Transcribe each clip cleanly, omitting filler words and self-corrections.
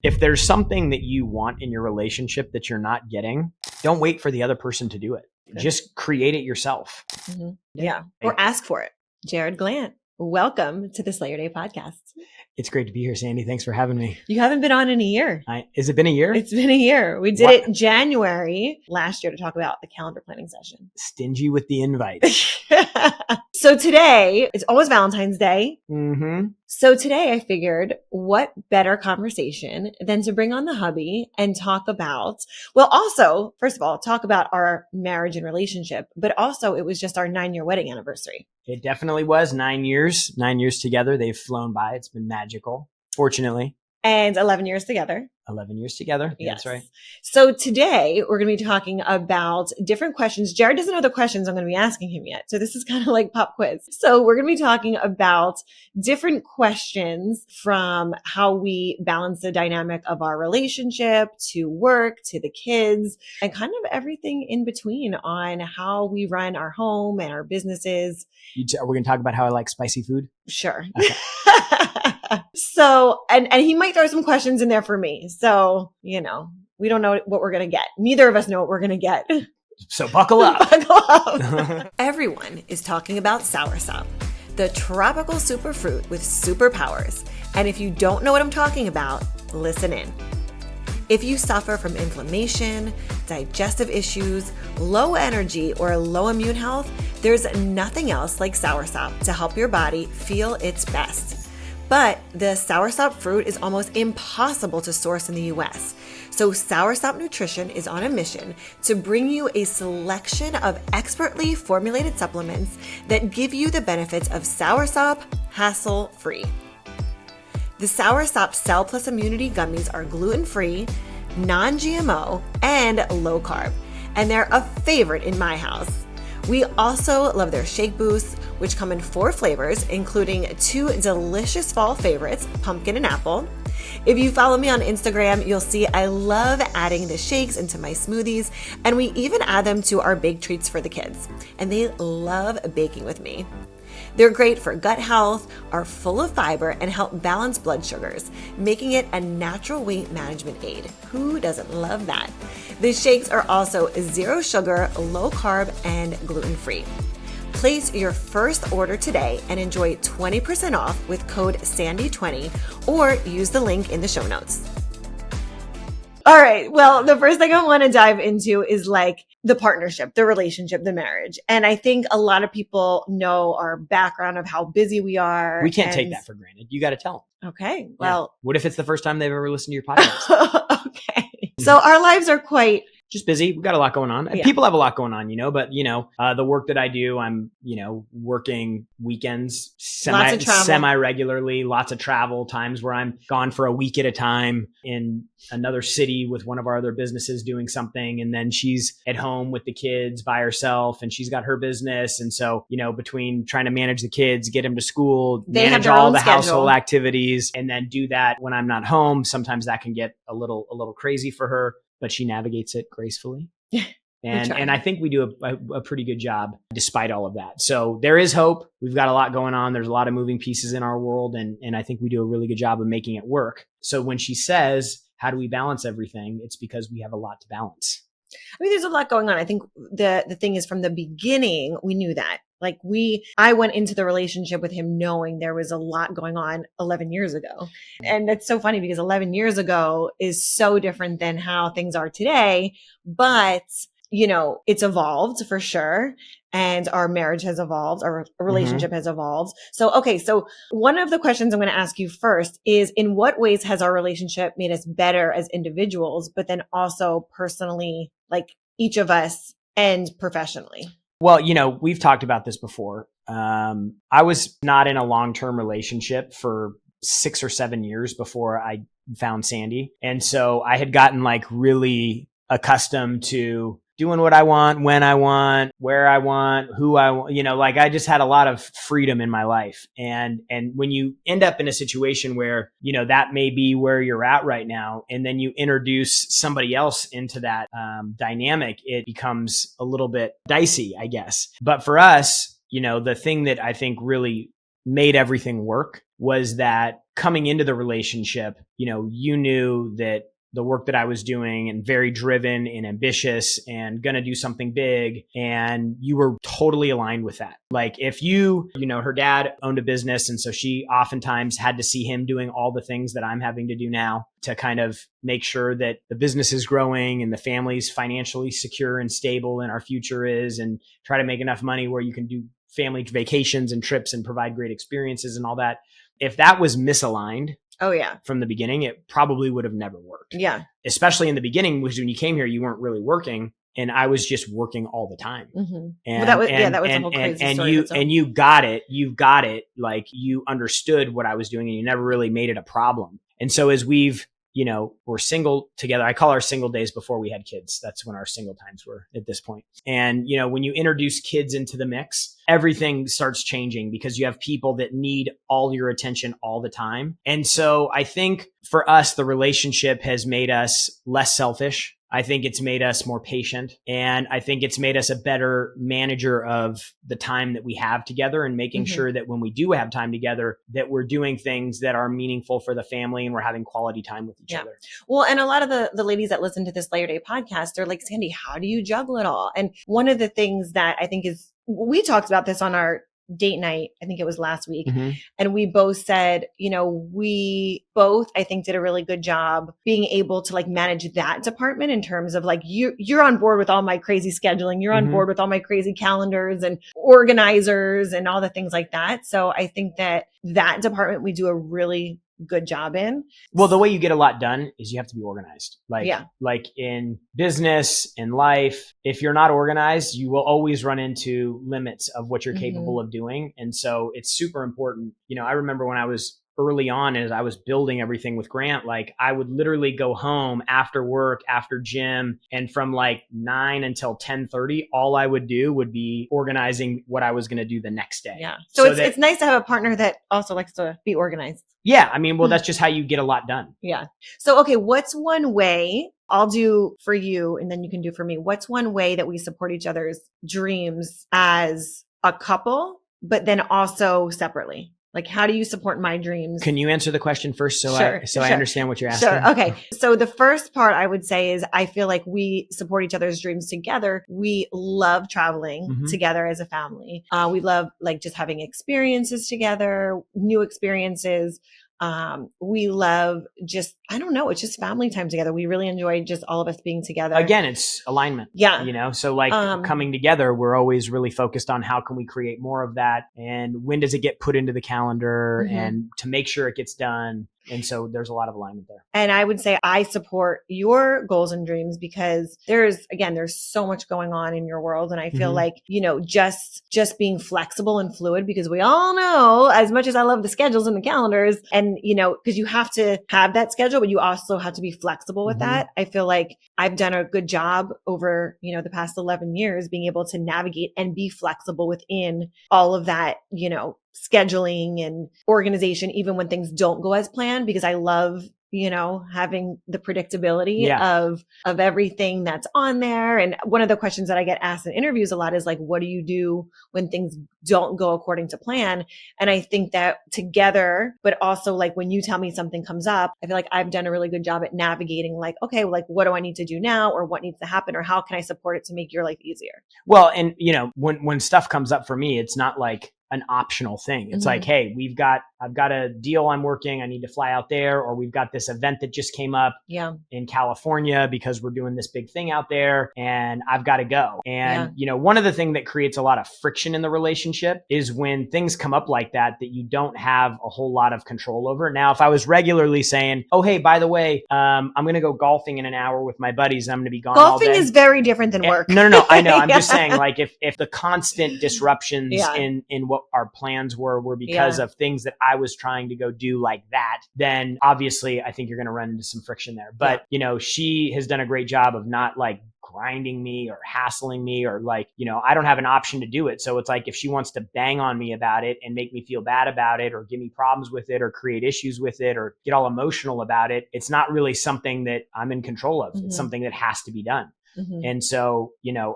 if there's something that you want in your relationship that you're not getting, don't wait for the other person to do it. Okay. Just create it yourself. Mm-hmm. Yeah. Or ask for it. Jarrod Glandt, welcome to the Slay Your Day podcast. It's great to be here, Sandi. Thanks for having me. You haven't been on in a year. Has it been a year? It's been a year. We did it January last year to talk about the calendar planning session. Stingy with the invites. So today, it's almost Valentine's Day. Mm-hmm. So today I figured what better conversation than to bring on the hubby and talk about, well, also, first of all, talk about our marriage and relationship, but also it was just our 9-year wedding anniversary. It definitely was 9 years, 9 years together. They've flown by. It's been magical, fortunately. And 11 years together. 11 years together. Yes. That's right. So today we're going to be talking about different questions. Jarrod doesn't know the questions I'm going to be asking him yet. So this is kind of like pop quiz. So we're going to be talking about different questions from how we balance the dynamic of our relationship to work, to the kids, and kind of everything in between on how we run our home and our businesses. Are we going to talk about how I like spicy food? Sure. Okay. So, and he might throw some questions in there for me. So, you know, we don't know what we're going to get. Neither of us know what we're going to get. So buckle up. Buckle up. Everyone is talking about soursop, the tropical superfruit with superpowers. And if you don't know what I'm talking about, listen in. If you suffer from inflammation, digestive issues, low energy, or low immune health, there's nothing else like soursop to help your body feel its best. But the soursop fruit is almost impossible to source in the US. So Soursop Nutrition is on a mission to bring you a selection of expertly formulated supplements that give you the benefits of soursop hassle-free. The Soursop Cell Plus Immunity Gummies are gluten-free, non-GMO, and low-carb, and they're a favorite in my house. We also love their shake boosts, which come in 4 flavors, including 2 delicious fall favorites, pumpkin and apple. If you follow me on Instagram, you'll see I love adding the shakes into my smoothies, and we even add them to our bake treats for the kids. And they love baking with me. They're great for gut health, are full of fiber, and help balance blood sugars, making it a natural weight management aid. Who doesn't love that? The shakes are also 0 sugar, low carb, and gluten-free. Place your first order today and enjoy 20% off with code SANDY20 or use the link in the show notes. All right. Well, the first thing I want to dive into is like the partnership, the relationship, the marriage. And I think a lot of people know our background of how busy we are. We can't take that for granted. You got to tell them. Okay. Well, what if it's the first time they've ever listened to your podcast? Okay. So our lives are quite just busy. We've got a lot going on. Yeah. People have a lot going on, but the work that I do, I'm, working weekends semi-regularly, lots of travel, times where I'm gone for a week at a time in another city with one of our other businesses doing something. And then she's at home with the kids by herself and she's got her business. And so, between trying to manage the kids, get them to school, manage all the household activities, and then do that when I'm not home, sometimes that can get a little crazy for her. But she navigates it gracefully. And I think we do a pretty good job despite all of that. So there is hope. We've got a lot going on. There's a lot of moving pieces in our world. And I think we do a really good job of making it work. So when she says, how do we balance everything? It's because we have a lot to balance. I mean, there's a lot going on. I think the thing is from the beginning, we knew that. Like I went into the relationship with him knowing there was a lot going on 11 years ago. And that's so funny because 11 years ago is so different than how things are today. But, it's evolved for sure. And our marriage has evolved. Our relationship has evolved. So, okay. So one of the questions I'm going to ask you first is, in what ways has our relationship made us better as individuals, but then also personally, like each of us and professionally? Well, we've talked about this before. I was not in a long-term relationship for 6 or 7 years before I found Sandi. And so I had gotten really accustomed to doing what I want, when I want, where I want, who I want, I just had a lot of freedom in my life. And when you end up in a situation where, that may be where you're at right now, and then you introduce somebody else into that dynamic, it becomes a little bit dicey, I guess. But for us, the thing that I think really made everything work was that coming into the relationship, you knew that the work that I was doing and very driven and ambitious and going to do something big. And you were totally aligned with that. Like if her dad owned a business. And so she oftentimes had to see him doing all the things that I'm having to do now to kind of make sure that the business is growing and the family's financially secure and stable and our future is, and try to make enough money where you can do family vacations and trips and provide great experiences and all that. If that was misaligned, from the beginning, it probably would have never worked. Yeah. Especially in the beginning, which when you came here, you weren't really working, and I was just working all the time. Mm-hmm. And that was a whole crazy story. And you got it. Like you understood what I was doing, and you never really made it a problem. And so as we're single together. I call our single days before we had kids. That's when our single times were at this point. And, when you introduce kids into the mix, everything starts changing because you have people that need all your attention all the time. And so I think for us, the relationship has made us less selfish. I think it's made us more patient, and I think it's made us a better manager of the time that we have together, and making sure that when we do have time together, that we're doing things that are meaningful for the family and we're having quality time with each other. Well, and a lot of the ladies that listen to this Layer Day podcast, they're like, Sandi, how do you juggle it all? And one of the things that I think we talked about this on our date night, I think it was last week. And we both said, we both, I think, did a really good job being able to like manage that department in terms of like, you're on board with all my crazy scheduling. You're on board with all my crazy calendars and organizers and all the things like that. So I think that department we do a really good job in. Well, the way you get a lot done is you have to be organized. Like in business, in life, if you're not organized, you will always run into limits of what you're capable of doing. And so it's super important. I remember when I was early on, as I was building everything with Grant, like I would literally go home after work, after gym, and from like 9 until 10:30, all I would do would be organizing what I was going to do the next day. Yeah. So it's nice to have a partner that also likes to be organized. Yeah. I mean, well, that's just how you get a lot done. Yeah. So, okay, what's one way, I'll do for you and then you can do for me, what's one way that we support each other's dreams as a couple, but then also separately? Like, how do you support my dreams? Can you answer the question first I understand what you're asking? Sure. Okay. So the first part I would say is I feel like we support each other's dreams together. We love traveling together as a family. We love like just having experiences together, new experiences. We love just, I don't know, it's just family time together. We really enjoy just all of us being together. Again, it's alignment. Yeah. So like coming together, we're always really focused on how can we create more of that, and when does it get put into the calendar, and to make sure it gets done. And so there's a lot of alignment there. And I would say I support your goals and dreams because there's so much going on in your world. And I feel like, just being flexible and fluid, because we all know, as much as I love the schedules and the calendars and, because you have to have that schedule, but you also have to be flexible with that. I feel like I've done a good job over, the past 11 years being able to navigate and be flexible within all of that, scheduling and organization, even when things don't go as planned, because I love, having the predictability of everything that's on there. And one of the questions that I get asked in interviews a lot is like, what do you do when things don't go according to plan? And I think that together, but also like when you tell me something comes up, I feel like I've done a really good job at navigating like, okay, like what do I need to do now, or what needs to happen, or how can I support it to make your life easier? Well, and when stuff comes up for me, it's not like an optional thing. It's like, hey, I've got a deal I'm working. I need to fly out there, or we've got this event that just came up in California because we're doing this big thing out there and I've got to go. And, one of the things that creates a lot of friction in the relationship is when things come up like that you don't have a whole lot of control over. Now, if I was regularly saying, oh, hey, by the way, I'm going to go golfing in an hour with my buddies and I'm going to be gone all day. Golfing is very different than work. No. I know. I'm just saying, like, if the constant disruptions in what our plans were because of things that I was trying to go do like that, then obviously I think you're going to run into some friction there. But, she has done a great job of not like grinding me or hassling me or like, I don't have an option to do it. So it's like, if she wants to bang on me about it and make me feel bad about it or give me problems with it or create issues with it or get all emotional about it, it's not really something that I'm in control of. It's something that has to be done. Mm-hmm. And so,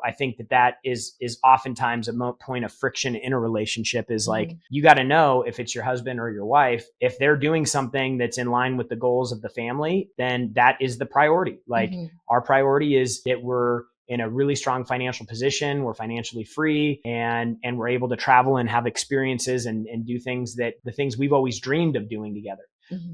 I think that is oftentimes a point of friction in a relationship is like, you got to know if it's your husband or your wife, if they're doing something that's in line with the goals of the family, then that is the priority. Like our priority is that we're in a really strong financial position. We're financially free and we're able to travel and have experiences and do things the things we've always dreamed of doing together.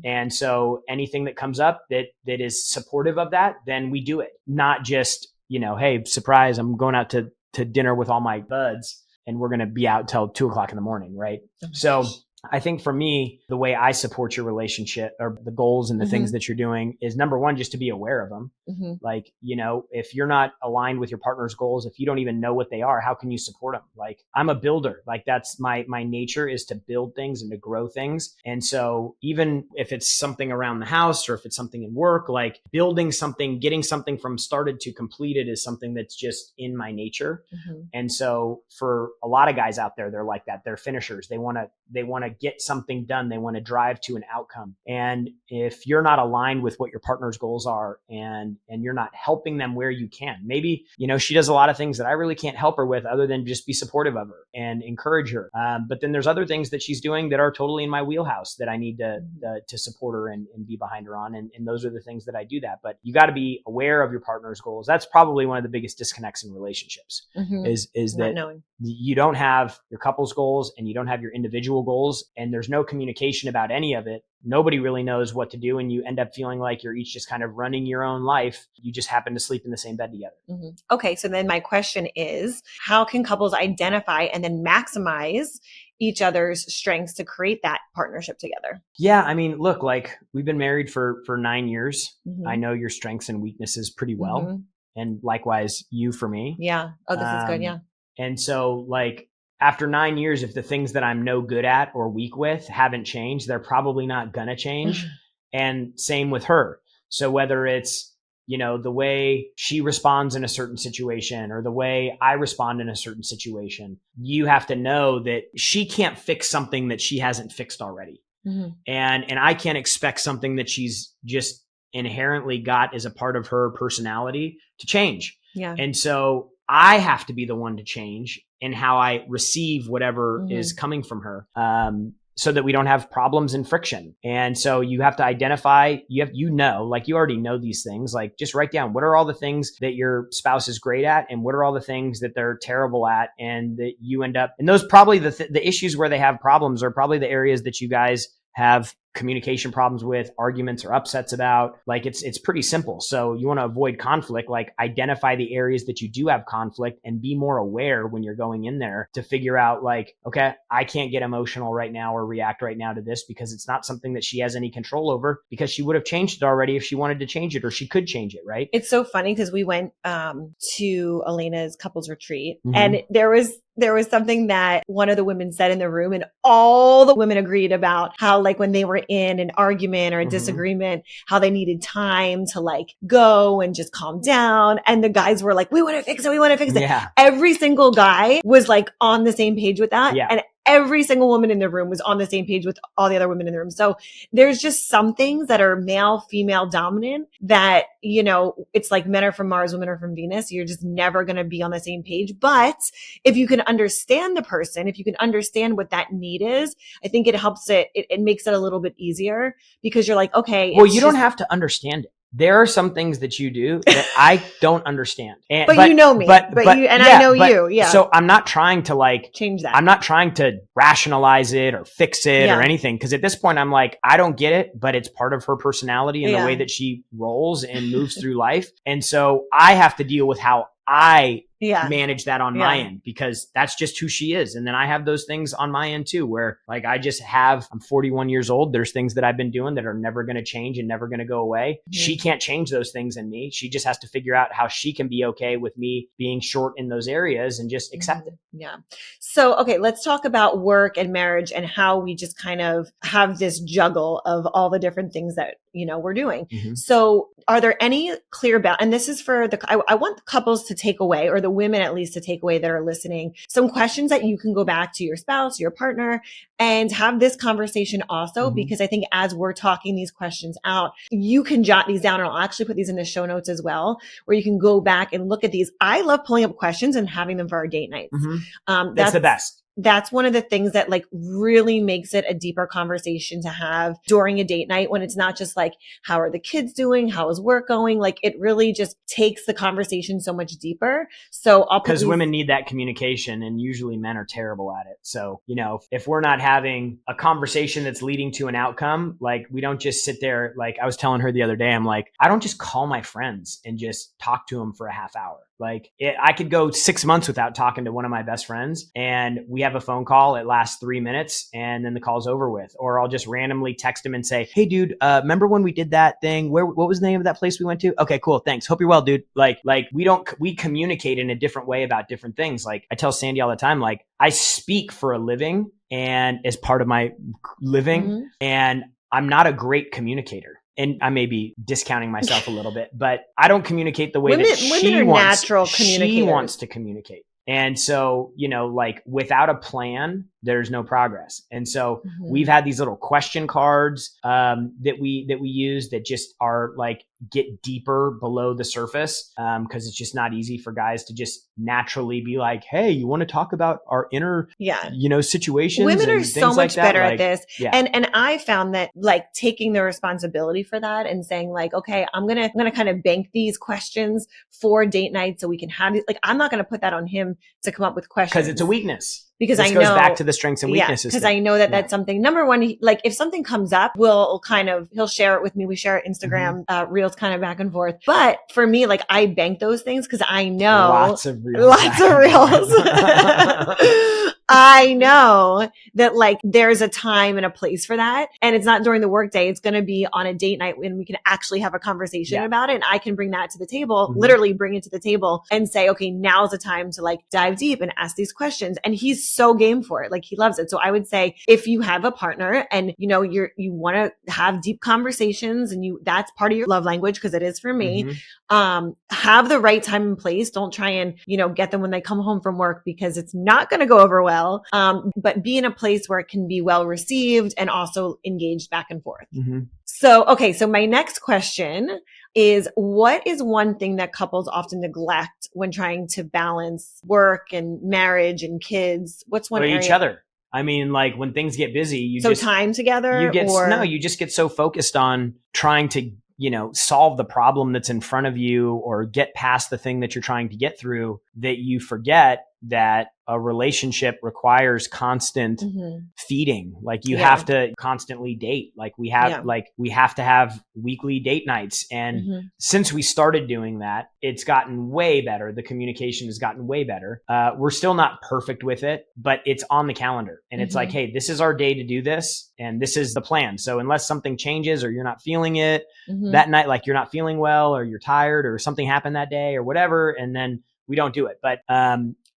And so anything that comes up that is supportive of that, then we do it. Not just, hey, surprise, I'm going out to dinner with all my buds and we're going to be out till 2:00 in the morning. Right. So I think for me, the way I support your relationship or the goals and the things that you're doing is number one, just to be aware of them. Like, if you're not aligned with your partner's goals, if you don't even know what they are, how can you support them? Like I'm a builder. Like that's my nature is to build things and to grow things. And so even if it's something around the house or if it's something in work, like building something, getting something from started to completed is something that's just in my nature. And so for a lot of guys out there, they're like that. They're finishers. They want to get something done. They want to drive to an outcome. And if you're not aligned with what your partner's goals are and you're not helping them where you can, maybe, she does a lot of things that I really can't help her with other than just be supportive of her and encourage her. But then there's other things that she's doing that are totally in my wheelhouse that I need to support her and be behind her on. And those are the things that I do that. But you got to be aware of your partner's goals. That's probably one of the biggest disconnects in relationships is that you don't have your couple's goals and you don't have your individual goals and there's no communication about any of it. Nobody really knows what to do. And you end up feeling like you're each just kind of running your own life. You just happen to sleep in the same bed together. Okay. So then my question is, how can couples identify and then maximize each other's strengths to create that partnership together? Yeah. I mean, look, like we've been married for 9 years. I know your strengths and weaknesses pretty well. And likewise you for me. Yeah. Oh, this is good. Yeah. And so like, after 9 years, if the things that I'm no good at or weak with haven't changed, they're probably not going to change. And same with her. So whether it's, the way she responds in a certain situation or the way I respond in a certain situation, you have to know that she can't fix something that she hasn't fixed already. And I can't expect something that she's just inherently got as a part of her personality to change. Yeah. And so I have to be the one to change in how I receive whatever is coming from her, so that we don't have problems and friction. And so you have to identify, like you already know these things, like just write down what are all the things that your spouse is great at and what are all the things that they're terrible at. And that you end up, and those probably the issues where they have problems are probably the areas that you guys have communication problems with, arguments or upsets about. Like it's pretty simple. So you want to avoid conflict, like identify the areas that you do have conflict and be more aware when you're going in there to figure out like, okay, I can't get emotional right now or react right now to this because it's not something that she has any control over because she would have changed it already if she wanted to change it or she could change it. Right. It's so funny because we went to Elena's couples retreat and there was something that one of the women said in the room and all the women agreed about how like when they were in an argument or a disagreement, how they needed time to like go and just calm down. And the guys were like, we want to fix it. We want to fix it. Yeah. Every single guy was like on the same page with that. Yeah. And every single woman in the room was on the same page with all the other women in the room. So there's just some things that are male, female dominant that, it's like men are from Mars, women are from Venus. You're just never going to be on the same page. But if you can understand the person, if you can understand what that need is, I think it helps it makes it a little bit easier because you're like, okay. Well, you don't have to understand it. There are some things that you do that I don't understand. But you know me. But you, and I know you. Yeah. So I'm not trying to like change that. I'm not trying to rationalize it or fix it or anything. Because at this point, I'm like, I don't get it, but it's part of her personality and the way that she rolls and moves through life. And so I have to deal with how I manage that on my end because that's just who she is. And then I have those things on my end too, where like I'm 41 years old. There's things that I've been doing that are never going to change and never going to go away. She can't change those things in me. She just has to figure out how she can be okay with me being short in those areas and just accept it. Yeah. So, okay, let's talk about work and marriage and how we just kind of have this juggle of all the different things that, we're doing. So are there any clear and this is for I want couples to take away or the the women at least to take away that are listening, some questions that you can go back to your spouse, your partner, and have this conversation also, because I think as we're talking these questions out, you can jot these down, and I'll actually put these in the show notes as well, where you can go back and look at these. I love pulling up questions and having them for our date nights. That's the best. That's one of the things that like really makes it a deeper conversation to have during a date night, when it's not just like, how are the kids doing? How is work going? Like it really just takes the conversation so much deeper. So because women need that communication, and usually men are terrible at it. So, you know, if we're not having a conversation that's leading to an outcome, like we don't just sit there. Like I was telling her the other day, I'm like, I don't just call my friends and just talk to them for a half hour. Like I could go 6 months without talking to one of my best friends, and we have a phone call. It lasts 3 minutes and then the call's over with. Or I'll just randomly text him and say, hey dude, remember when we did that thing? What was the name of that place we went to? Okay, cool. Thanks. Hope you're well, dude. Like we communicate in a different way about different things. Like I tell Sandy all the time, like I speak for a living and as part of my living, and I'm not a great communicator. And I may be discounting myself a little bit, but I don't communicate the way that she wants to communicate. And so, you know, like without a plan, there's no progress. And so we've had these little question cards that we use that just are like get deeper below the surface, because it's just not easy for guys to just naturally be like, hey, you want to talk about our inner you know, situations? Women are so much better at this. Yeah. And I found that like taking the responsibility for that and saying like, okay, I'm gonna kind of bank these questions for date night so we can have these. Like I'm not gonna put that on him to come up with questions, because it's a weakness. Because this goes back to the strengths and weaknesses. Because I know that that's something. Number one, like if something comes up, he'll share it with me. We share Instagram reels kind of back and forth. But for me, like I bank those things because I know lots of reels. I know that like there's a time and a place for that. And it's not during the workday. It's going to be on a date night when we can actually have a conversation about it. And I can bring that to the table, literally bring it to the table and say, okay, now's the time to like dive deep and ask these questions. And he's so game for it. Like he loves it. So I would say if you have a partner and you know, you want to have deep conversations and that's part of your love language, because it is for me, have the right time and place. Don't try and, you know, get them when they come home from work, because it's not going to go over well. But be in a place where it can be well received and also engaged back and forth. So, okay. So my next question is, what is one thing that couples often neglect when trying to balance work and marriage and kids? What's one area? Each other. I mean, like when things get busy, you time together. You just get so focused on trying to, you know, solve the problem that's in front of you or get past the thing that you're trying to get through, that you forget that a relationship requires constant feeding. Like you have to constantly date. Like we have to have weekly date nights. And since we started doing that, it's gotten way better. The communication has gotten way better. We're still not perfect with it, but it's on the calendar. And it's like, hey, this is our day to do this. And this is the plan. So unless something changes or you're not feeling it that night, like you're not feeling well or you're tired or something happened that day or whatever, and then we don't do it. But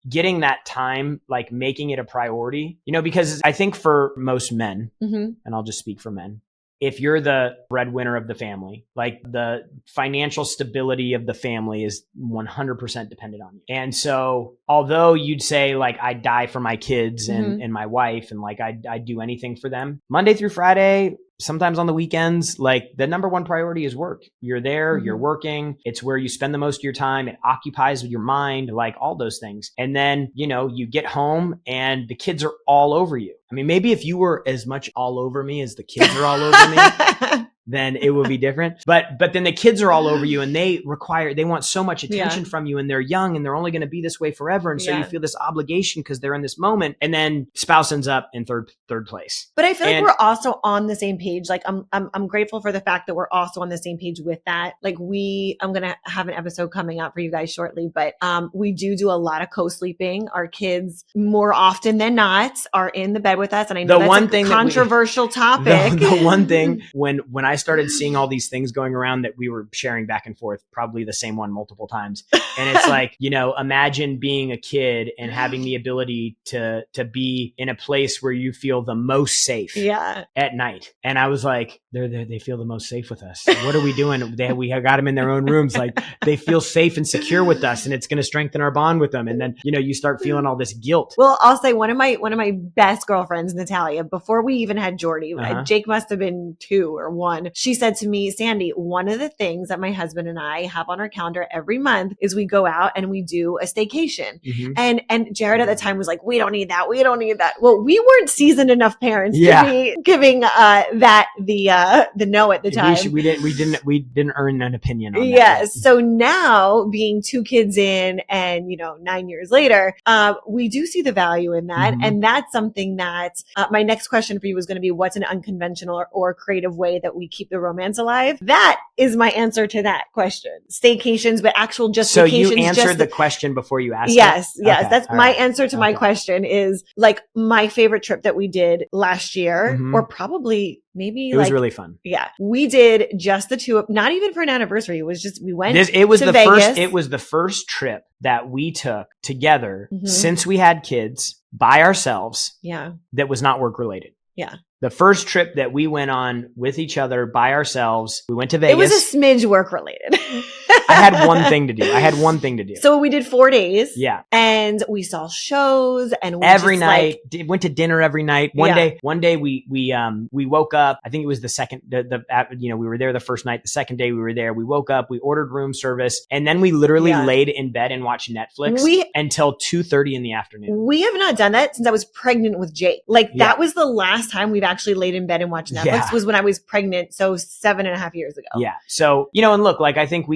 getting that time, like making it a priority, you know, because I think for most men, and I'll just speak for men, if you're the breadwinner of the family, like the financial stability of the family is 100% dependent on you. And so although you'd say like, I'd die for my kids and my wife, and like I'd do anything for them, Monday through Friday, sometimes on the weekends, like the number one priority is work. You're there, you're working. It's where you spend the most of your time. It occupies your mind, like all those things. And then, you know, you get home and the kids are all over you. I mean, maybe if you were as much all over me as the kids are all over me, then it would be different. But then the kids are all over you and they want so much attention from you, and they're young and they're only going to be this way forever. And so you feel this obligation because they're in this moment, and then spouse ends up in third place. But I feel like we're also on the same page. Like I'm grateful for the fact that we're also on the same page with that. Like I'm going to have an episode coming out for you guys shortly, but we do a lot of co-sleeping. Our kids more often than not are in the bed with us. And I know that's a controversial topic. The one thing when I I started seeing all these things going around that we were sharing back and forth, probably the same one multiple times. And it's like, imagine being a kid and having the ability to be in a place where you feel the most safe at night. And I was like, they feel the most safe with us. What are we doing? We have got them in their own rooms. Like they feel safe and secure with us, and it's going to strengthen our bond with them. And then, you start feeling all this guilt. Well, I'll say one of my best girlfriends, Natalia, before we even had Jordy, Jake must have been 2 or 1. She said to me, Sandy, one of the things that my husband and I have on our calendar every month is we go out and we do a staycation. And Jarrod at the time was like, we don't need that. We don't need that. Well, we weren't seasoned enough parents to be giving that the no at the time. We didn't earn an opinion on that. Yes. So now being 2 kids in and 9 years later, we do see the value in that. And that's something that my next question for you was going to be, what's an unconventional or creative way that we keep the romance alive? That is my answer to that question. Staycations, but actual just so vacations. So you answered the question before you asked Yes. it? Yes. Okay. That's my answer to my question is like my favorite trip that we did last year, or probably maybe it was really fun. Yeah. We did just the 2, not even for an anniversary. It was just, we went to Vegas. It was the first trip that we took together since we had kids by ourselves. Yeah. That was not work related. Yeah. The first trip that we went on with each other by ourselves, we went to Vegas. It was a smidge work related. I had one thing to do. So we did 4 days. Yeah. And we saw shows and we every night, went to dinner every night. One day we woke up. I think it was the second, we were there the first night. The second day we were there, we woke up, we ordered room service, and then we literally laid in bed and watched Netflix until 2:30 in the afternoon. We have not done that since I was pregnant with Jake. That was the last time we've actually laid in bed and watched Netflix was when I was pregnant. So 7.5 years ago. Yeah. So, and look, I think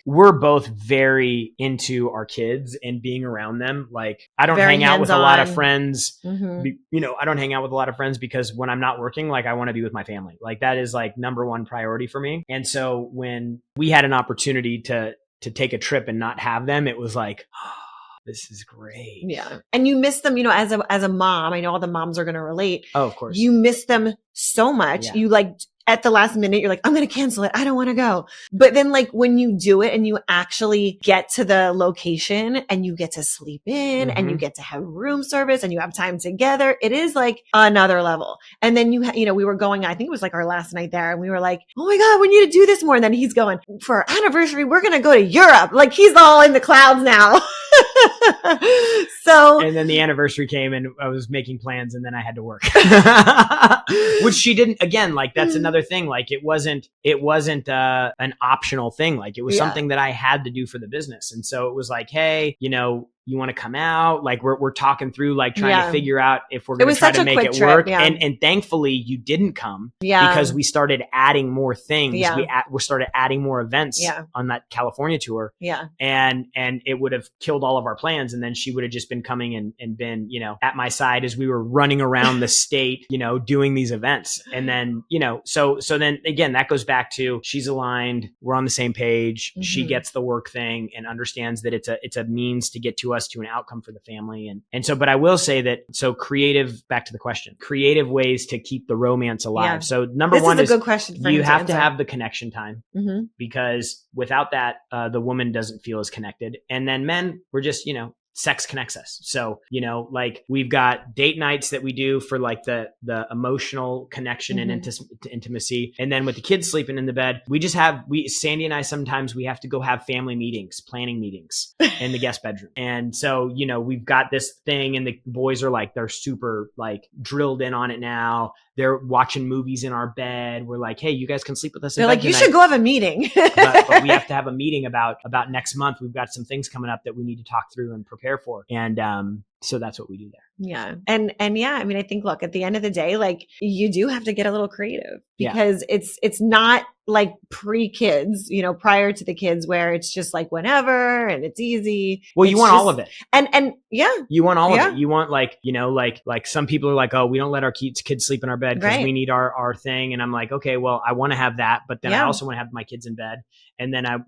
we're both very into our kids and being around them. I don't hang out with a lot of friends. I don't hang out with a lot of friends because when I'm not working, I want to be with my family. That is number one priority for me. And so when we had an opportunity to take a trip and not have them, it was like, this is great. Yeah. And you miss them, as a mom. I know all the moms are going to relate. Oh, of course. You miss them so much. Yeah. You at the last minute, you're like, I'm going to cancel it. I don't want to go. But then when you do it and you actually get to the location and you get to sleep in and you get to have room service and you have time together, it is another level. And then we were going, I think it was our last night there, and we were like, oh my God, we need to do this more. And then he's going, for our anniversary, we're going to go to Europe. He's all in the clouds now. And then the anniversary came and I was making plans and then I had to work, which she didn't. Again, that's another thing. It wasn't an optional thing. It was something that I had to do for the business. And so it was hey, you want to come out? We're talking through, trying to figure out if we're going to try to make it work. And thankfully you didn't come because we started adding more things. We started adding more events on that California tour. Yeah. And it would have killed all of our plans. And then she would have just been coming and been, at my side as we were running around the state, doing these events. And then, so then again, that goes back to she's aligned. We're on the same page. She gets the work thing and understands that it's a means to get to us to an outcome for the family. And so, but I will say that, so creative, back to the question, creative ways to keep the romance alive. Yeah. So number one is a good question for you have to have the connection time because without that, the woman doesn't feel as connected. And then men, we're just, sex connects us. So, we've got date nights that we do for the emotional connection and intimacy. And then with the kids sleeping in the bed, Sandy and I, sometimes we have to go have family meetings, planning meetings in the guest bedroom. And so, we've got this thing and the boys are they're super drilled in on it now. They're watching movies in our bed. We're hey, you guys can sleep with us. They're you should go have a meeting. but we have to have a meeting about next month. We've got some things coming up that we need to talk through and prepare for. And so that's what we do there. Yeah. And yeah, I mean, I think, look, at the end of the day, you do have to get a little creative because it's not pre-kids, prior to the kids where it's just whenever and it's easy. Well, you want all of it. And yeah. You want all of it. You want some people are oh, we don't let our kids sleep in our bed because we need our thing. And I'm okay, well, I want to have that, but then I also want to have my kids in bed. And then I'm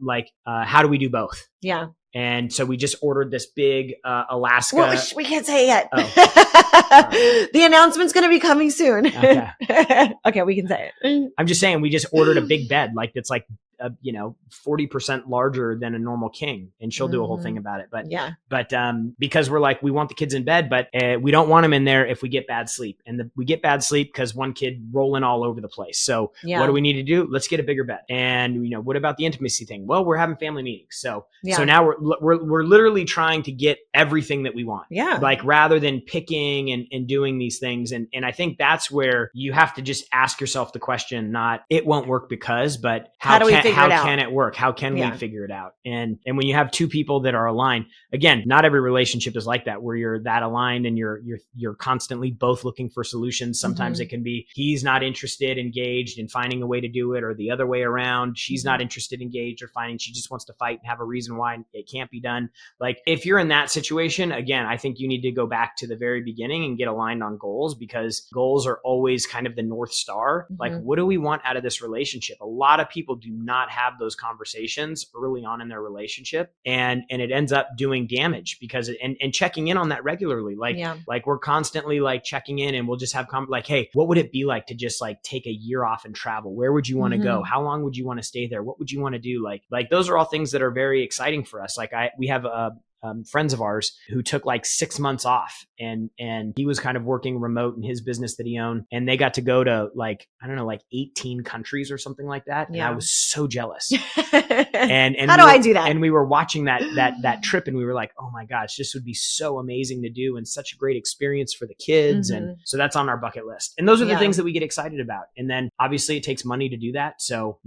how do we do both? Yeah. And so we just ordered this big Alaska. Well, we can't say it yet. Oh. The announcement's going to be coming soon. Okay. Okay, we can say it. I'm just saying we just ordered a big bed, like it's like 40% larger than a normal king, and she'll do a whole thing about it. But because we're like, we want the kids in bed, but we don't want them in there if we get bad sleep, and we get bad sleep because one kid rolling all over the place. So what do we need to do? Let's get a bigger bed. And what about the intimacy thing? Well, we're having family meetings. So now we're literally trying to get everything that we want. Yeah. Like rather than picking and doing these things. And I think that's where you have to just ask yourself the question, not it won't work because, but how can it work? How can we figure it out? And when you have two people that are aligned, again, not every relationship is like that, where you're that aligned and you're constantly both looking for solutions. Sometimes it can be he's not interested, engaged in finding a way to do it, or the other way around. She's not interested, engaged, or finding she just wants to fight and have a reason why it can't be done. Like if you're in that situation, again, I think you need to go back to the very beginning and get aligned on goals, because goals are always kind of the North Star. Like, what do we want out of this relationship? A lot of people do not have those conversations early on in their relationship, and it ends up doing damage because and checking in on that regularly. Like we're constantly like checking in, and we'll just have like, hey, what would it be like to just like take a year off and travel? Where would you want to go? How long would you want to stay there? What would you want to do? Like those are all things that are very exciting for us. Like we have friends of ours who took like 6 months off, and he was kind of working remote in his business that he owned, and they got to go to like 18 countries or something like that. And I was so jealous. and how do I do that? And we were watching that trip, and we were like, oh my gosh, this would be so amazing to do, and such a great experience for the kids. And so that's on our bucket list. And those are the things that we get excited about. And then obviously it takes money to do that. So,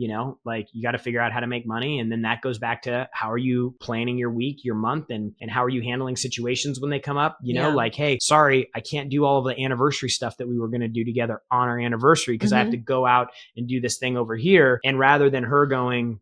like you got to figure out how to make money. And then that goes back to how are you planning your week, your month, and how are you handling situations when they come up? Like, hey, sorry, I can't do all of the anniversary stuff that we were going to do together on our anniversary because I have to go out and do this thing over here. And rather than her going,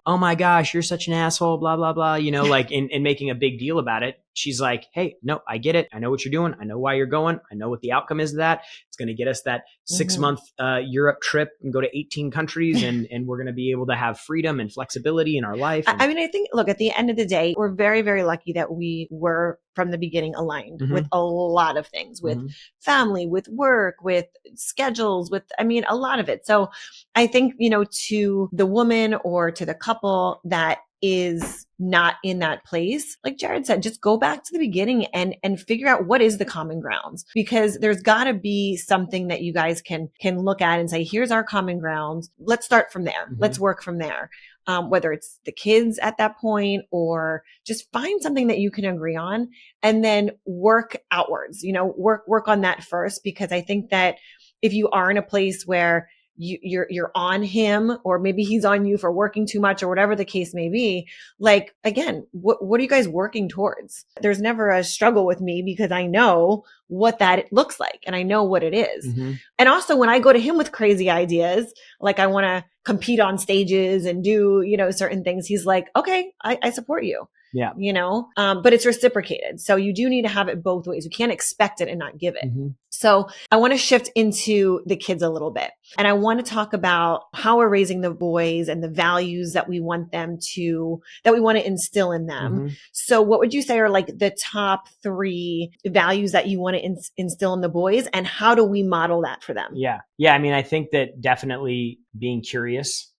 oh my gosh, you're such an asshole, blah, blah, blah, like, and making a big deal about it. She's like, hey, no, I get it. I know what you're doing. I know why you're going. I know what the outcome is of that. It's going to get us that 6-month Europe trip and go to 18 countries. And we're going to be able to have freedom and flexibility in our life. I think, look, at the end of the day, we're very, very lucky that we were from the beginning aligned with a lot of things, with family, with work, with schedules, with, a lot of it. So I think, to the woman or to the couple that is not in that place, like Jarrod said, just go back to the beginning and figure out what is the common grounds, because there's got to be something that you guys can look at and say, here's our common grounds. Let's start from there. Let's work from there. Whether it's the kids at that point, or just find something that you can agree on and then work outwards, work on that first. Because I think that if you are in a place where you're on him, or maybe he's on you for working too much, or whatever the case may be, like, again, what are you guys working towards? There's never a struggle with me because I know what that looks like and I know what it is. And also when I go to him with crazy ideas, like I want to compete on stages and do, certain things, he's like, okay, I support you. Yeah. But it's reciprocated. So you do need to have it both ways. You can't expect it and not give it. So I want to shift into the kids a little bit. And I want to talk about how we're raising the boys and the values that we want that we want to instill in them. So what would you say are like the top 3 values that you want to instill in the boys, and how do we model that for them? Yeah. I think that definitely being curious.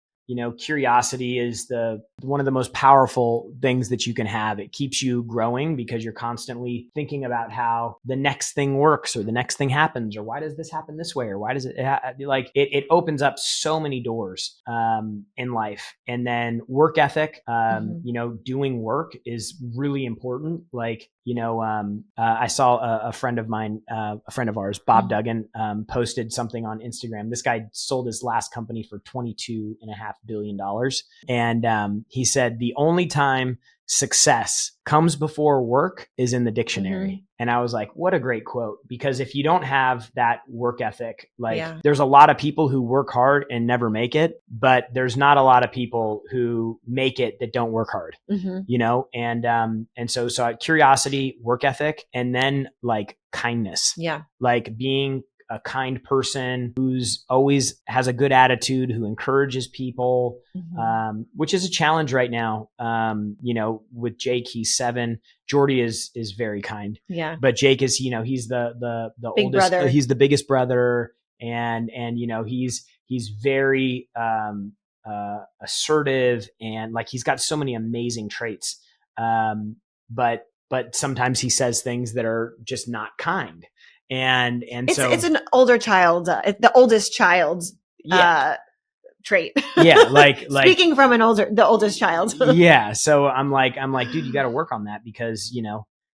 Curiosity is one of the most powerful things that you can have. It keeps you growing because you're constantly thinking about how the next thing works, or the next thing happens, or why does this happen this way, or why does it it opens up so many doors in life. And then work ethic, doing work is really important. Like, I saw a friend of mine, a friend of ours, Bob Duggan, posted something on Instagram. This guy sold his last company for $22.5 billion. And he said the only time success comes before work is in the dictionary. And I was like, what a great quote, because if you don't have that work ethic, there's a lot of people who work hard and never make it, but there's not a lot of people who make it that don't work hard, and so curiosity, work ethic, and then like kindness, like being a kind person who's always has a good attitude, who encourages people, which is a challenge right now. With Jake, he's 7. Jordy is very kind. Yeah. But Jake is, he's the big oldest, brother. He's the biggest brother. And he's very, assertive, and like, he's got so many amazing traits. But sometimes he says things that are just not kind. And so it's an older child, the oldest child's, trait. Yeah. Like Speaking from the oldest child. Yeah. So I'm like, dude, you got to work on that, because,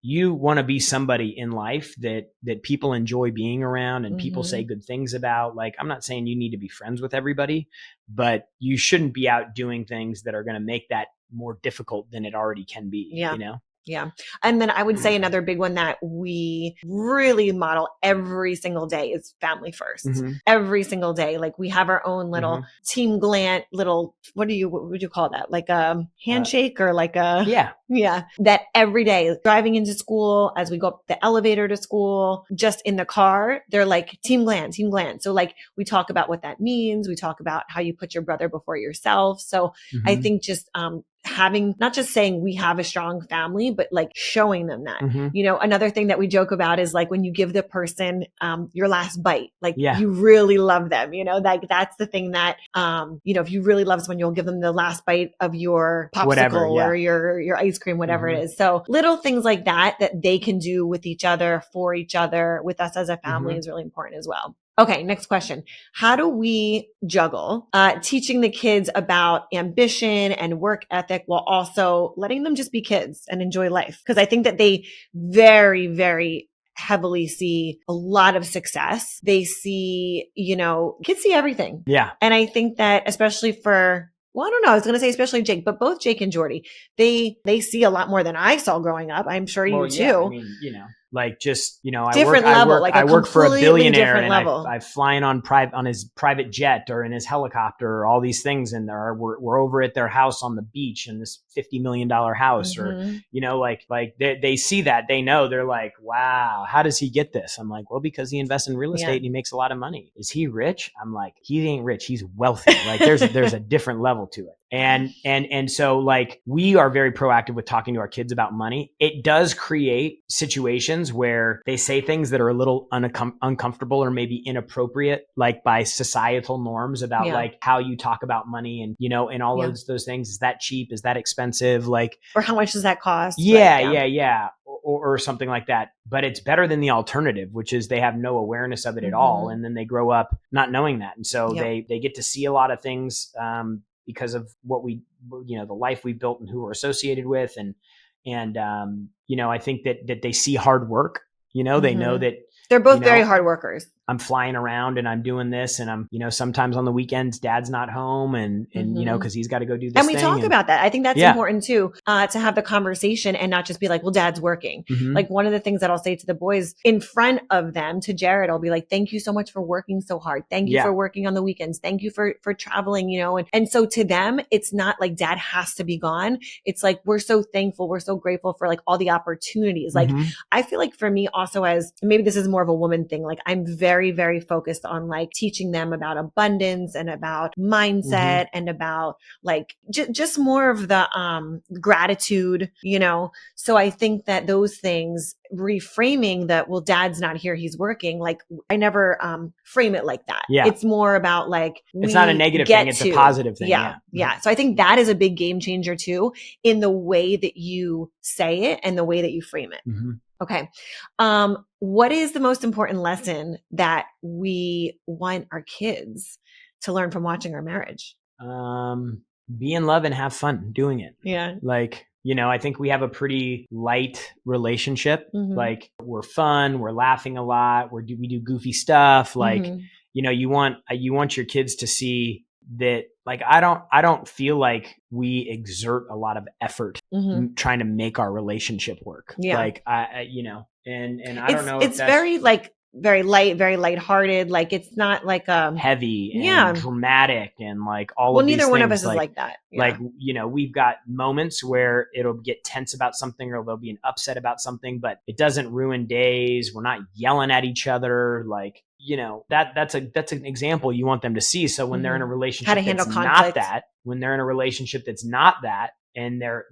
you want to be somebody in life that people enjoy being around and people say good things about. Like, I'm not saying you need to be friends with everybody, but you shouldn't be out doing things that are going to make that more difficult than it already can be. Yeah. Yeah. And then I would say another big one that we really model every single day is family first. Every single day. Like, we have our own little Team Glandt little, what would you call that? Like a handshake or like a, yeah. That every day, driving into school, as we go up the elevator to school, just in the car, they're like Team Glandt, Team Glandt. So like, we talk about what that means. We talk about how you put your brother before yourself. So I think just, having, not just saying we have a strong family, but like showing them that, another thing that we joke about is like, when you give the person, your last bite, like you really love them, like that's the thing that, if you really love someone, you'll give them the last bite of your popsicle or your ice cream, whatever it is. So little things like that they can do with each other, for each other, with us as a family is really important as well. Okay, next question. How do we juggle teaching the kids about ambition and work ethic while also letting them just be kids and enjoy life? Because I think that they very, very heavily see a lot of success. They see, kids see everything. Yeah. And I think that especially for, well, I don't know, I was going to say especially Jake, but both Jake and Jordy, they see a lot more than I saw growing up. I'm sure you too. Yeah, I mean, like just, I work for a billionaire, and level. I flying on his private jet or in his helicopter, or all these things. And we're over at their house on the beach in this $50 million house, or, they see that, they know, they're like, wow, how does he get this? I'm like, well, because he invests in real estate and he makes a lot of money. Is he rich? I'm like, he ain't rich. He's wealthy. Like there's a different level to it. And so like, we are very proactive with talking to our kids about money. It does create situations where they say things that are a little uncomfortable or maybe inappropriate, like by societal norms about like how you talk about money and, and all those things. Is that cheap? Is that expensive? Like, or how much does that cost? Yeah. Or something like that. But it's better than the alternative, which is they have no awareness of it at all. And then they grow up not knowing that. And so they get to see a lot of things, because of what the life we built and who we're associated with. And I think that they see hard work, they know that they're both very hard workers. I'm flying around and I'm doing this, and I'm, sometimes on the weekends, dad's not home and cause he's got to go do this and we thing. talk about that. I think that's important too, to have the conversation and not just be like, well, dad's working. Like one of the things that I'll say to the boys in front of them, to Jarrod, I'll be like, thank you so much for working so hard. Thank you for working on the weekends. Thank you for traveling, and so to them, it's not like dad has to be gone. It's like, we're so thankful. We're so grateful for like all the opportunities. Like, I feel like for me also, as maybe this is more of a woman thing, like I'm very, very focused on like teaching them about abundance and about mindset and about like just more of the gratitude, So I think that those things, reframing that, well, dad's not here, he's working. Like I never frame it like that. Yeah. It's more about like, it's not a negative thing. It's a positive thing. Yeah. So I think that is a big game changer too, in the way that you say it and the way that you frame it. Okay. What is the most important lesson that we want our kids to learn from watching our marriage? Be in love and have fun doing it. Yeah. Like, I think we have a pretty light relationship. Like we're fun, we're laughing a lot, we do goofy stuff. Like, you want your kids to see that, like, I don't feel like we exert a lot of effort trying to make our relationship work. Yeah. Like and I don't know. It's very like very light, very lighthearted. Like it's not like heavy and dramatic and like all of these things. Well, neither one of us is like that. Yeah. Like, we've got moments where it'll get tense about something or there'll be an upset about something, but it doesn't ruin days. We're not yelling at each other. Like, that's an example you want them to see. So when they're in a relationship that's not that, when they're in a relationship that's not that, and they're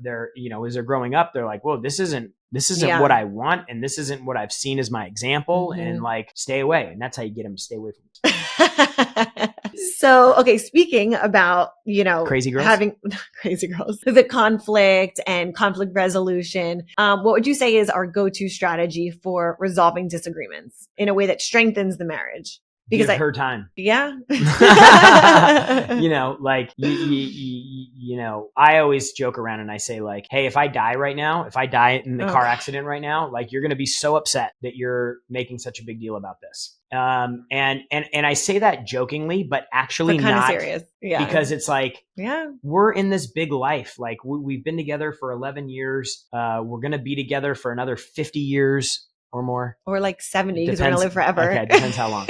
as they're growing up, they're like, whoa, this isn't what I want, and this isn't what I've seen as my example, and like, stay away. And that's how you get them to stay away from it. So, okay, speaking about, crazy girls, the conflict and conflict resolution, what would you say is our go-to strategy for resolving disagreements in a way that strengthens the marriage? Because give her time. Yeah. I always joke around and I say like, hey, if I die in the car accident right now, like, you're going to be so upset that you're making such a big deal about this. And I say that jokingly, but actually not serious. Yeah. Because it's like, we're in this big life. Like, we've been together for 11 years. We're going to be together for another 50 years. Or more. Or like 70, because we're going to live forever. Okay, depends how long.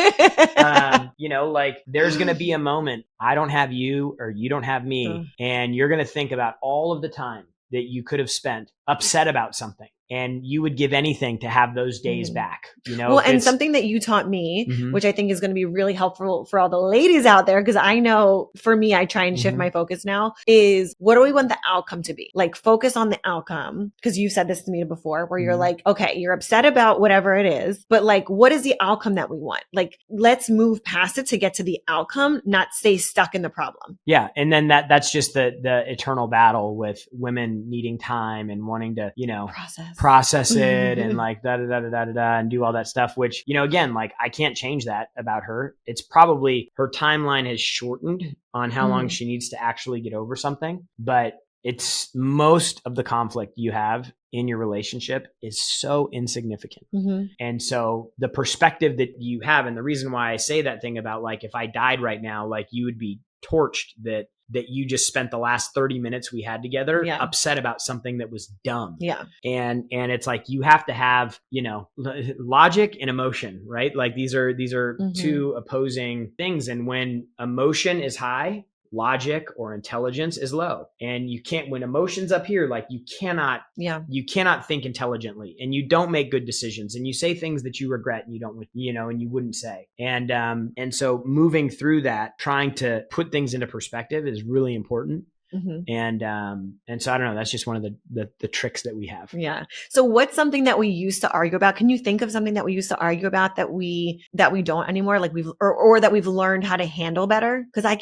There's going to be a moment I don't have you or you don't have me, and you're going to think about all of the time that you could have spent upset about something. And you would give anything to have those days back, Well, and something that you taught me, which I think is going to be really helpful for all the ladies out there, because I know for me, I try and shift my focus now, is what do we want the outcome to be? Like, focus on the outcome. Because you said this to me before, where you're like, okay, you're upset about whatever it is, but like, what is the outcome that we want? Like, let's move past it to get to the outcome, not stay stuck in the problem. Yeah. And then that's just the eternal battle with women needing time and wanting to, process it and like and do all that stuff, which, again, like, I can't change that about her. It's probably her timeline has shortened on how long she needs to actually get over something, but it's most of the conflict you have in your relationship is so insignificant. And so the perspective that you have, and the reason why I say that thing about like, if I died right now, like, you would be torched that you just spent the last 30 minutes we had together upset about something that was dumb. Yeah. And it's like, you have to have, logic and emotion, right? Like, these are two opposing things. And when emotion is high, logic or intelligence is low. And you can't, when emotion's up here, like, you cannot think intelligently, and you don't make good decisions, and you say things that you regret and you don't, and you wouldn't say. And so moving through that, trying to put things into perspective is really important. And so I don't know, that's just one of the tricks that we have. Yeah. So what's something that we used to argue about? Can you think of something that we used to argue about that we don't anymore? Like, or that we've learned how to handle better? Cause I'm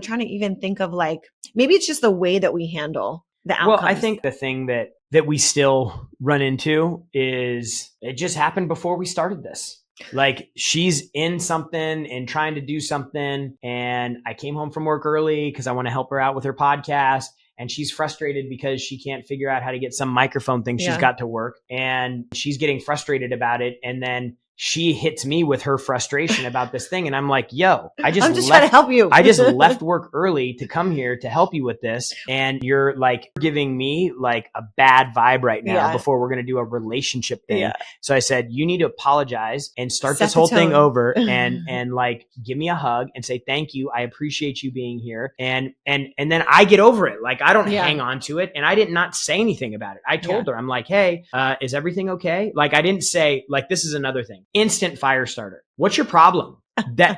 trying to even think of, like, maybe it's just the way that we handle the outcomes. Well, I think the thing that we still run into is, it just happened before we started this. Like, she's in something and trying to do something, and I came home from work early because I want to help her out with her podcast, and she's frustrated because she can't figure out how to get some microphone thing she's got to work, and she's getting frustrated about it, and then she hits me with her frustration about this thing. And I'm like, yo, I'm just trying to help you. I just left work early to come here to help you with this. And you're like giving me like a bad vibe right now before we're going to do a relationship thing. Yeah. So I said, you need to apologize and start this whole thing over and like, give me a hug and say, thank you. I appreciate you being here. And then I get over it. Like, I don't hang on to it. And I did not say anything about it. I told her, I'm like, hey, is everything okay? Like, I didn't say, like, this is another thing. Instant fire starter. What's your problem?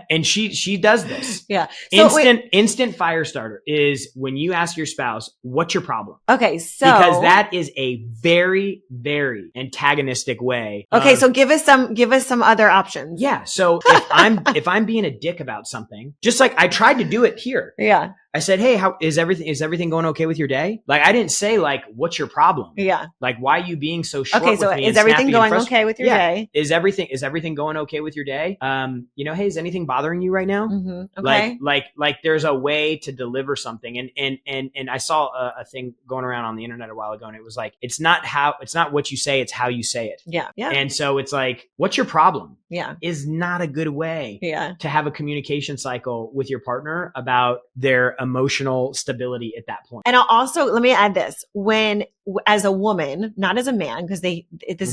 And she does this. Yeah. So instant fire starter is when you ask your spouse, what's your problem? Okay. So because that is a very, very antagonistic way. Okay. So give us some other options. Yeah. So if I'm being a dick about something, just like I tried to do it here. Yeah. I said, hey, how is everything going okay with your day? Like, I didn't say like, what's your problem? Yeah. Like, why are you being so short with me? Okay, so is everything going okay with your day? Is everything going okay with your day? Hey, is anything bothering you right now? Mm-hmm. Okay. Like there's a way to deliver something. And I saw a thing going around on the internet a while ago, and it was like, it's not what you say, it's how you say it. Yeah. Yeah. And so it's like, what's your problem? Yeah. Is not a good way to have a communication cycle with your partner about their emotional stability at that point. And I'll also, let me add this, as a woman, not as a man, because this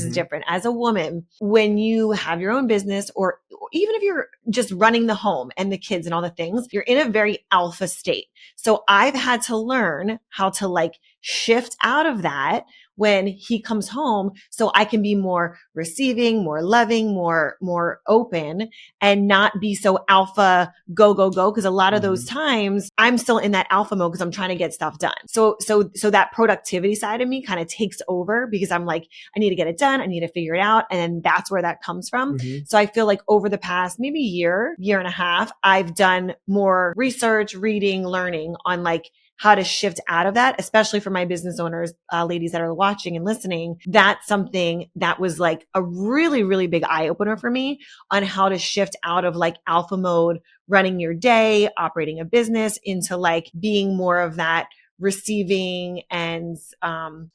is different. As a woman, when you have your own business, or even if you're just running the home and the kids and all the things, you're in a very alpha state. So I've had to learn how to like shift out of that when he comes home so I can be more receiving, more loving, more open, and not be so alpha go, go, go. Cause a lot of those times I'm still in that alpha mode because I'm trying to get stuff done. So that productivity side of me kind of takes over because I'm like, I need to get it done. I need to figure it out. And then that's where that comes from. So I feel like over the past maybe year and a half, I've done more research, reading, learning on like how to shift out of that, especially for my business owners, ladies that are watching and listening. That's something that was like a really, really big eye opener for me on how to shift out of like alpha mode, running your day, operating a business into like being more of that receiving and,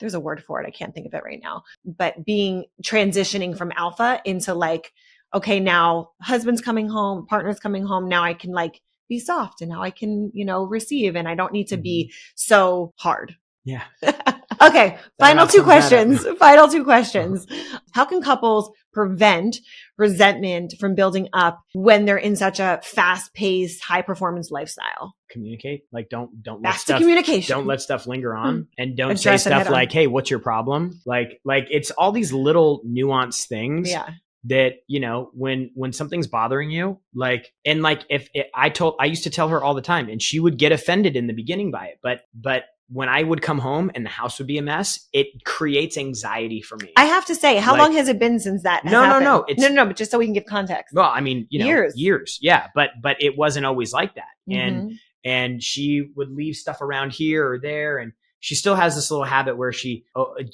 there's a word for it. I can't think of it right now, but transitioning from alpha into like, okay, now husband's coming home, partner's coming home. Now I can like be soft and now I can, receive and I don't need to be so hard. Yeah. Okay. Final two questions. How can couples prevent resentment from building up when they're in such a fast paced, high performance lifestyle? Communicate. Like don't let stuff, communication. Don't let stuff linger on and don't say stuff like, hey, what's your problem? Like it's all these little nuanced things. Yeah. That, when something's bothering you, I used to tell her all the time and she would get offended in the beginning by it. But when I would come home and the house would be a mess, it creates anxiety for me. I have to say, how long has it been since that has happened? No. But just so we can give context. Well, I mean, years. Yeah. But it wasn't always like that. And she would leave stuff around here or there. And she still has this little habit where she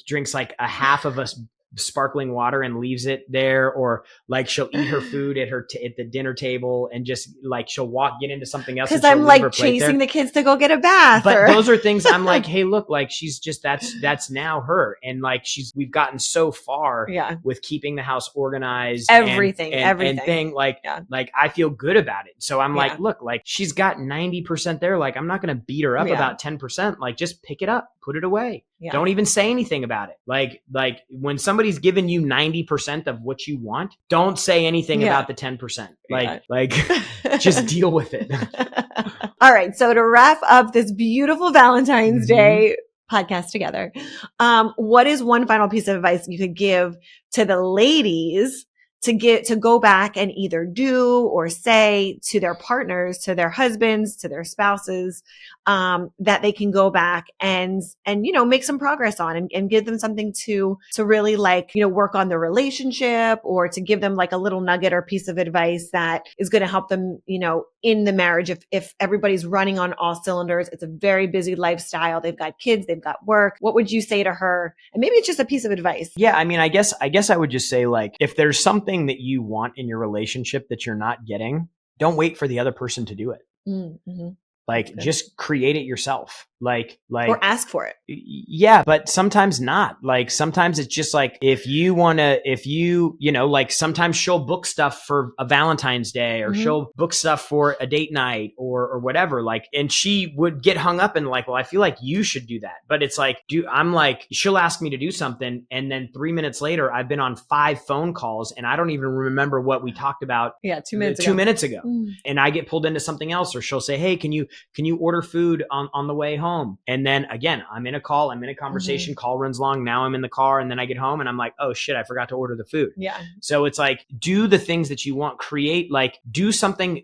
drinks like a half of us sparkling water and leaves it there, or like she'll eat her food at the dinner table and just like she'll get into something else because I'm like chasing the kids to go get a bath. But those are things I'm like, hey, look, like she's just that's now her, and like we've gotten so far with keeping the house organized, everything like I feel good about it. So I'm like, look, like she's got 90% there. Like I'm not gonna beat her up about 10%. Like just pick it up, put it away. Yeah. Don't even say anything about it. Like when somebody's given you 90% of what you want, don't say anything about the 10%. Just deal with it. All right. So to wrap up this beautiful Valentine's Day podcast together, what is one final piece of advice you could give to the ladies to go back and either do or say to their partners, to their husbands, to their spouses, that they can go back and make some progress on and give them something to really work on the relationship, or to give them like a little nugget or piece of advice that is going to help them, in the marriage. If everybody's running on all cylinders, it's a very busy lifestyle. They've got kids, they've got work. What would you say to her? And maybe it's just a piece of advice. Yeah. I mean, I guess I would just say, like, if there's something that you want in your relationship that you're not getting, don't wait for the other person to do it. Mm-hmm. Like, just create it yourself. Like, or ask for it. Yeah. But sometimes not. Like, sometimes it's just like, sometimes she'll book stuff for a Valentine's Day, or she'll book stuff for a date night or whatever. Like, and she would get hung up and like, well, I feel like you should do that. But it's like, I'm like, she'll ask me to do something. And then 3 minutes later, I've been on 5 phone calls and I don't even remember what we talked about. Yeah. 2 minutes ago. And I get pulled into something else, or she'll say, hey, can you order food on the way home? And then again, I'm in a conversation, call runs long. Now I'm in the car, and then I get home and I'm like, oh shit, I forgot to order the food. Yeah. So it's like, do the things that you want, do something,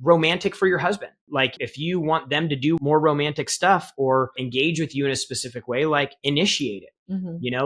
romantic for your husband. Like, if you want them to do more romantic stuff or engage with you in a specific way, like, initiate it.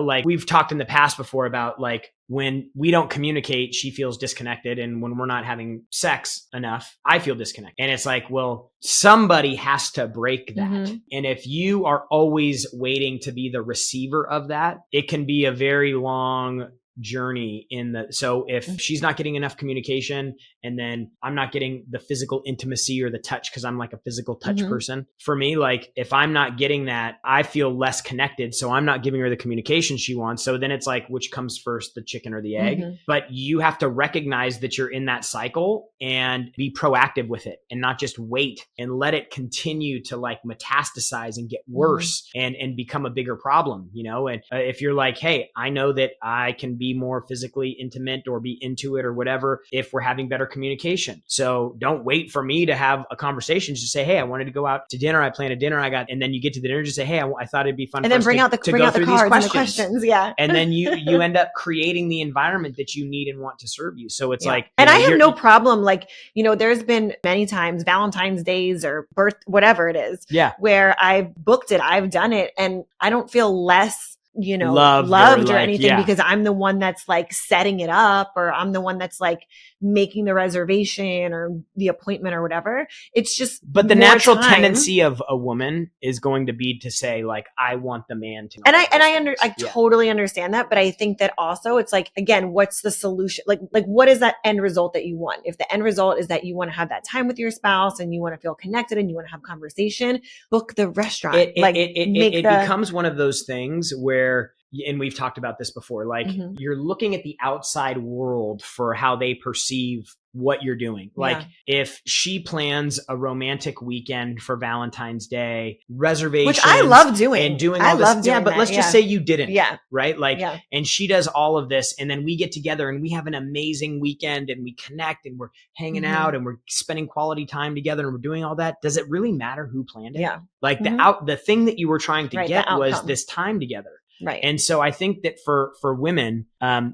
Like we've talked in the past before about, like, when we don't communicate, she feels disconnected. And when we're not having sex enough, I feel disconnected. And it's like, well, somebody has to break that. And if you are always waiting to be the receiver of that, it can be a very long journey so if she's not getting enough communication, and then I'm not getting the physical intimacy or the touch, because I'm like a physical touch person. For me, like, if I'm not getting that, I feel less connected. So I'm not giving her the communication she wants. So then it's like, which comes first, the chicken or the egg? But you have to recognize that you're in that cycle and be proactive with it, and not just wait and let it continue to like metastasize and get worse and become a bigger problem, And if you're like, hey, I know that I can be be more physically intimate or be into it or whatever if we're having better communication. So don't wait for me to have a conversation. Just say, hey, I wanted to go out to dinner. I planned a dinner. and then you get to the dinner, just say, hey, I thought it'd be fun. And then bring out the cards and the questions. Yeah. And then you end up creating the environment that you need and want to serve you. So it's like, and I have no problem. Like, there's been many times Valentine's days or whatever it is, where I've booked it, I've done it, and I don't feel less loved or anything because I'm the one that's like setting it up, or I'm the one that's like making the reservation or the appointment or whatever. It's just, but the natural tendency of a woman is going to be to say like, I want the man to. And I totally understand that. But I think that also it's like, again, what's the solution? Like what is that end result that you want? If the end result is that you want to have that time with your spouse and you want to feel connected and you want to have conversation, book the restaurant. It becomes one of those things where, and we've talked about this before, like you're looking at the outside world for how they perceive what you're doing. Like if she plans a romantic weekend for Valentine's Day, reservations, which I love doing and doing all this. Yeah, but let's just say you didn't. Yeah. Right. Like, and she does all of this, and then we get together and we have an amazing weekend and we connect and we're hanging out and we're spending quality time together and we're doing all that. Does it really matter who planned it? Yeah. Like the thing that you were trying to get was this time together. Right. And so I think that for women,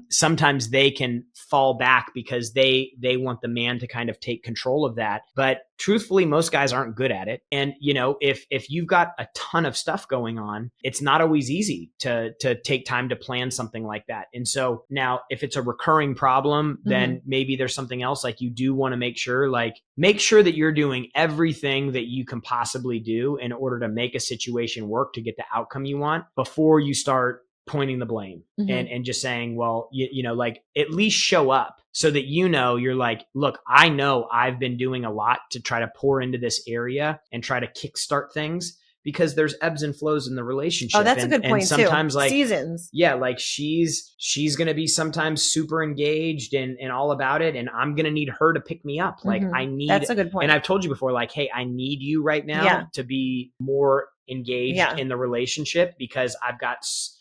sometimes they can fall back because they want the man to kind of take control of that. But truthfully, most guys aren't good at it. And, if you've got a ton of stuff going on, it's not always easy to take time to plan something like that. And so now if it's a recurring problem, then maybe there's something else. Like you do want to make sure that you're doing everything that you can possibly do in order to make a situation work to get the outcome you want before you start pointing the blame and just saying, well, like at least show up so that, you're like, look, I know I've been doing a lot to try to pour into this area and try to kickstart things because there's ebbs and flows in the relationship. Oh, that's a good point. And sometimes too. Like seasons. Yeah. Like she's going to be sometimes super engaged and all about it. And I'm going to need her to pick me up. Like that's a good point. And I've told you before, like, hey, I need you right now to be more engaged in the relationship because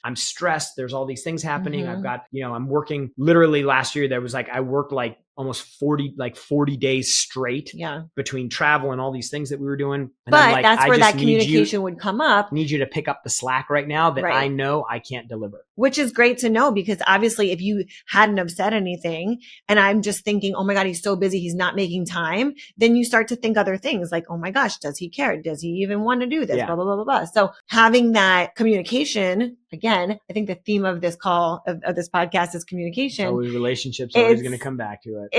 I'm stressed. There's all these things happening. I've got, I'm working literally last year. There was like, I worked like almost 40 days straight between travel and all these things that we were doing. And but that's where that communication would come up. Need you to pick up the slack right now that I know I can't deliver. Which is great to know because obviously if you hadn't have said anything and I'm just thinking, oh my God, he's so busy, he's not making time. Then you start to think other things like, oh my gosh, does he care? Does he even want to do this? Blah, blah, blah, blah, blah. So having that communication, again, I think the theme of this call of this podcast is communication. Always relationships, always going to come back to it.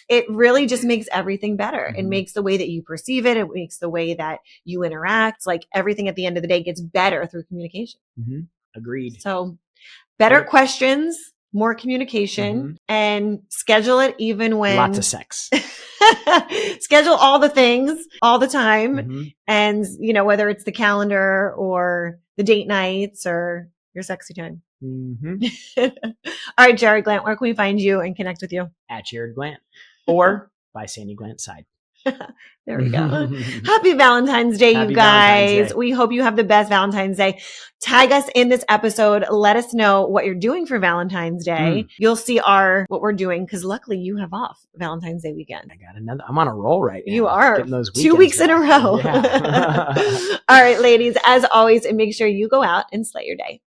It really just makes everything better. It makes the way that you perceive it. It makes the way that you interact. Like everything at the end of the day gets better through communication. Agreed. So better questions, more communication, and schedule it even when lots of sex. Schedule all the things all the time. And whether it's the calendar or the date nights or your sexy time. All right, Jarrod Glandt, where can we find you and connect with you? At Jarrod Glandt or by Sandi Glandt side. There we go. Happy Valentine's Day, you guys. We hope you have the best Valentine's Day. Tag us in this episode. Let us know what you're doing for Valentine's Day. You'll see what we're doing because luckily you have off Valentine's Day weekend. I'm on a roll right now. You are. Getting those 2 weeks in a row. Yeah. All right, ladies, as always, make sure you go out and slay your day.